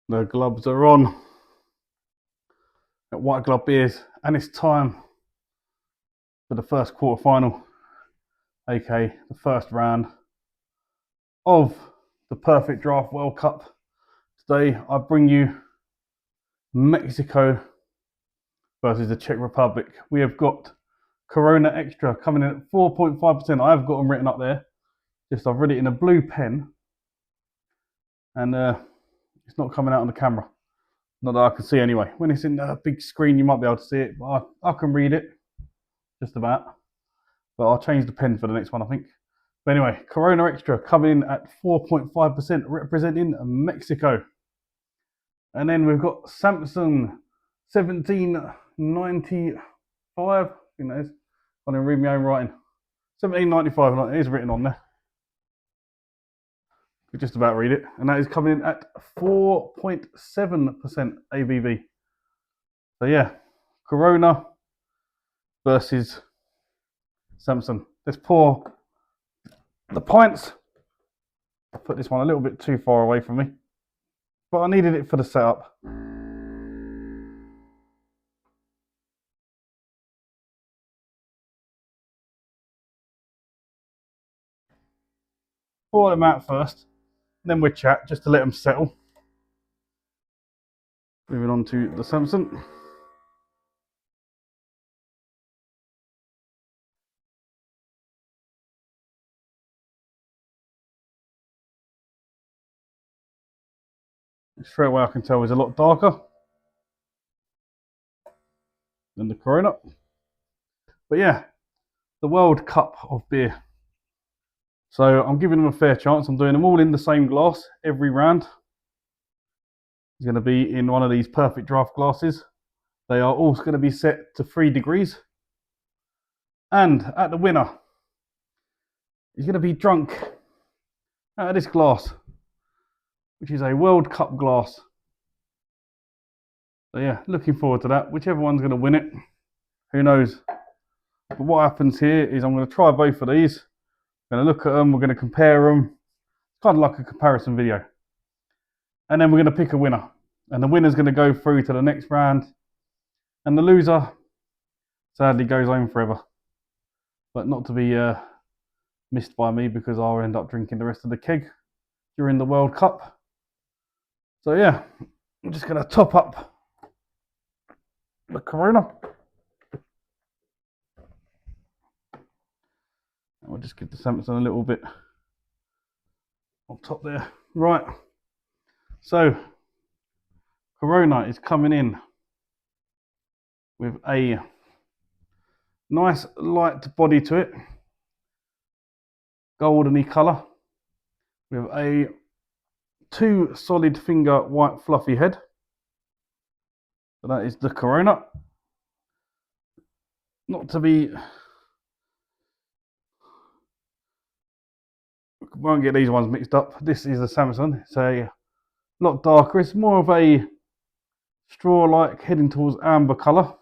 The gloves are on at White Glove Beers, and it's time for the first quarter final, aka the first round of the Perfect Draft World Cup. Today, I bring you Mexico versus the Czech Republic. We have got Corona Extra coming in at 4.5%. I have got them written up there. Just I've read it in a blue pen, and it's not coming out on the camera. Not that I can see anyway. When it's in a big screen, you might be able to see it, but I can read it just about. But I'll change the pen for the next one, I think. But anyway, Corona Extra coming in at 4.5%, representing Mexico. And then we've got Samson 1795. I think that is. I didn't read my own writing. 1795, it is written on there. We just about read it. And that is coming in at 4.7% ABV. So yeah, Corona versus Samson. Let's pour the pints. I put this one a little bit too far away from me, but I needed it for the setup. Pour them out first, then we'll chat just to let them settle. Moving on to the Samson. Straight away I can tell is a lot darker than the Corona. But yeah, the World Cup of beer. So I'm giving them a fair chance. I'm doing them all in the same glass every round. It's going to be in one of these perfect draft glasses. They are all going to be set to 3 degrees. And at the winner, he's going to be drunk out of this glass, which is a World Cup glass. So yeah, looking forward to that. Whichever one's going to win it, who knows? But what happens here is I'm going to try both of these. I'm going to look at them. We're going to compare them. It's kind of like a comparison video. And then we're going to pick a winner. And the winner's going to go through to the next round. And the loser, sadly, goes home forever. But not to be missed by me, because I'll end up drinking the rest of the keg during the World Cup. So yeah, I'm just going to top up the Corona. I'll just give the Samson a little bit on top there. Right. So Corona is coming in with a nice light body to it, goldeny colour, with a 2 solid finger white fluffy head. So that is the Corona. Not to be, won't get these ones mixed up. This is the Samson. It's a lot darker. It's more of a straw-like, heading towards amber colour.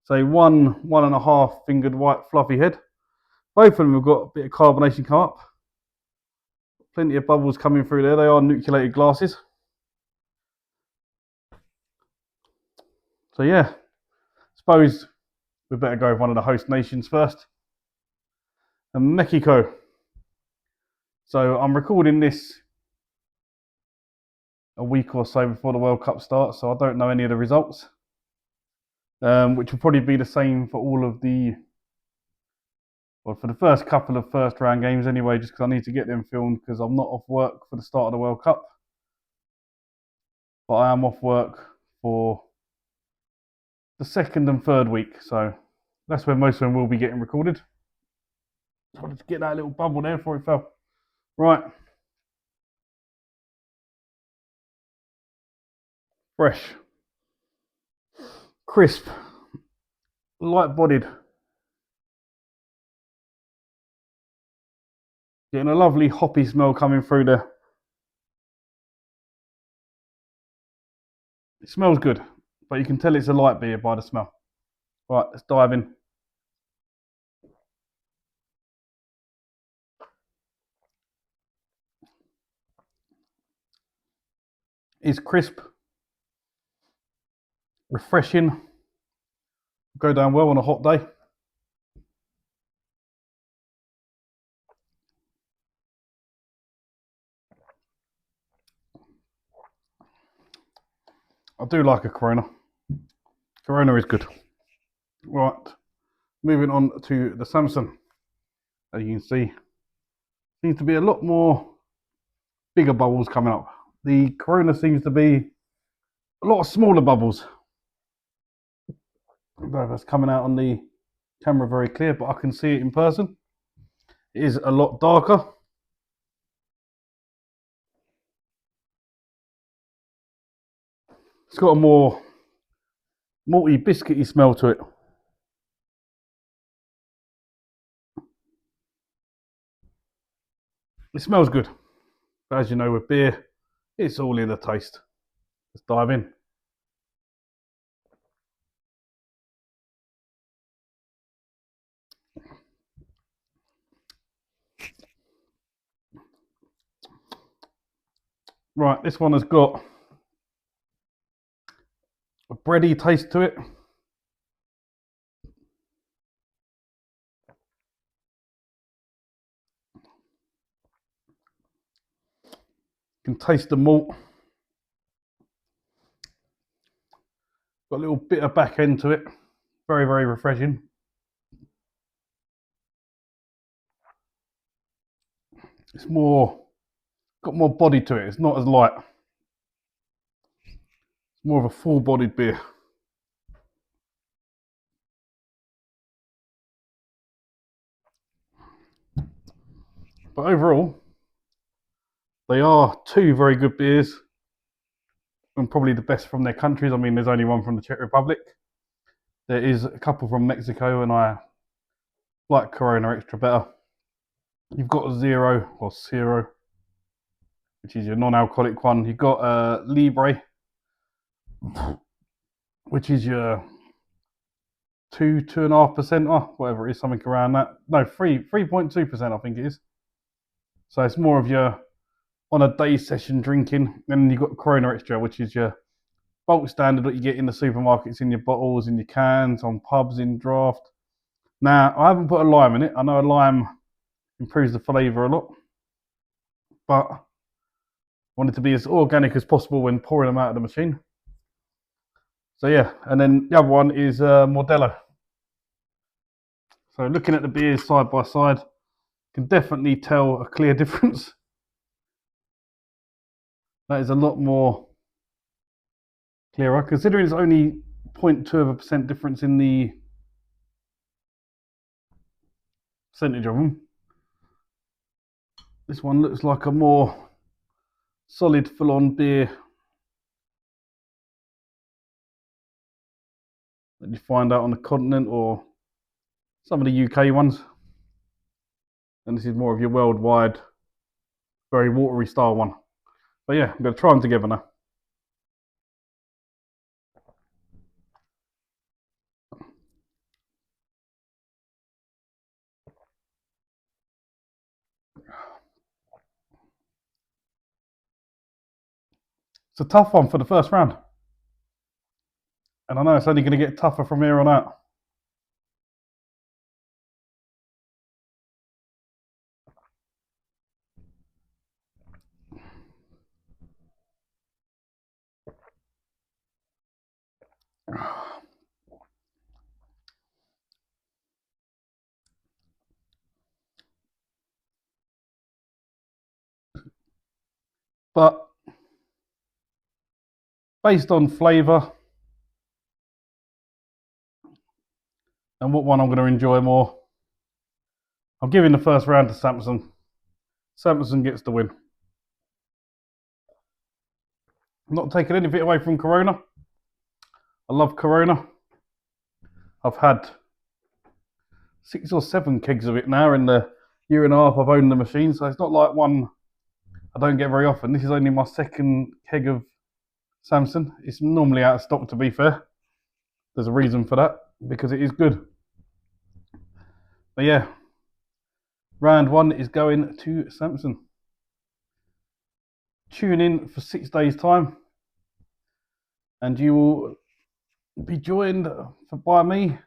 So 1.5 fingered white fluffy head. Both of them have got a bit of carbonation come up. Plenty of bubbles coming through there. They are nucleated glasses. So yeah, suppose we better go with one of the host nations first. And Mexico. So I'm recording this a week or so before the World Cup starts, so I don't know any of the results, which will probably be the same for all of the, well, for the first couple of first round games anyway, just because I need to get them filmed, because I'm not off work for the start of the World Cup, but I am off work for the second and third week, so that's when most of them will be getting recorded. Just wanted to get that little bubble there before it fell. Right. Fresh. Crisp. Light bodied. Getting a lovely hoppy smell coming through there. It smells good, but you can tell it's a light beer by the smell. Right, let's dive in. Is crisp, refreshing, go down well on a hot day. I do like a Corona. Corona is good. Right, moving on to the Samson. As you can see, seems to be a lot more bigger bubbles coming up. The Corona seems to be a lot of smaller bubbles. I don't know if that's coming out on the camera very clear, but I can see it in person. It is a lot darker. It's got a more malty, biscuity smell to it. It smells good. But as you know, with beer, it's all in the taste. Let's dive in. Right, this one has got a bready taste to it. You can taste the malt. Got a little bit of back end to it. Very, very refreshing. It's got more body to it. It's not as light. It's more of a full-bodied beer. But overall, they are two very good beers and probably the best from their countries. I mean, there's only one from the Czech Republic. There is a couple from Mexico, and I like Corona Extra better. You've got a Zero or Zero, which is your non-alcoholic one. You've got Libre, which is your 2.5%, whatever it is, something around that. No, 3.2%, I think it is. So it's more of your on a day session drinking. Then you've got Corona Extra, which is your bulk standard that you get in the supermarkets, in your bottles, in your cans, on pubs, in draft. Now, I haven't put a lime in it. I know a lime improves the flavour a lot, but I want it to be as organic as possible when pouring them out of the machine. So yeah, and then the other one is Modelo. So looking at the beers side by side, you can definitely tell a clear difference. That is a lot more clearer, considering it's only 0.2% difference in the percentage of them. This one looks like a more solid, full-on beer that you find out on the continent or some of the UK ones. And this is more of your worldwide, very watery style one. But yeah, I'm going to try them together now. It's a tough one for the first round. And I know it's only going to get tougher from here on out. But based on flavour and what one I'm going to enjoy more, I'm giving the first round to Samson. Samson gets the win. I'm not taking anything away from Corona. I love Corona. I've had 6 or 7 kegs of it now in the year and a half I've owned the machine, so it's not like one I don't get very often. This is only my second keg of Samson. It's normally out of stock, to be fair. There's a reason for that, because it is good. But yeah, round 1 is going to Samson. Tune in for 6 days' time. and you will be joined by me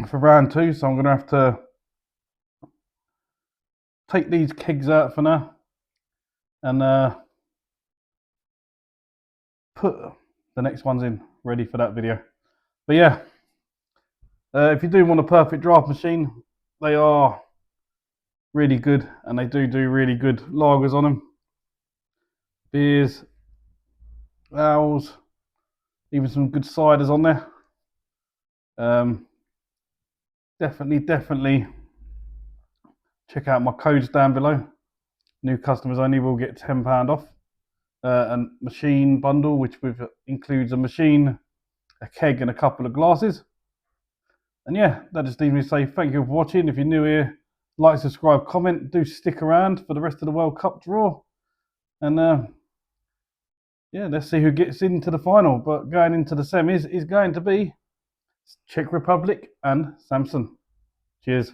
for round 2. So I'm going to have to take these kegs out for now and put the next ones in ready for that video. But yeah, if you do want a perfect draft machine, they are really good, and they do really good lagers on them. Beers, ales, even some good ciders on there. Definitely check out my codes down below. New customers only will get £10 off. A machine bundle, which includes a machine, a keg, and a couple of glasses. And yeah, that just leaves me to say thank you for watching. If you're new here, like, subscribe, comment. Do stick around for the rest of the World Cup draw. And yeah, let's see who gets into the final. But going into the semis is going to be Czech Republic and Samson. Cheers.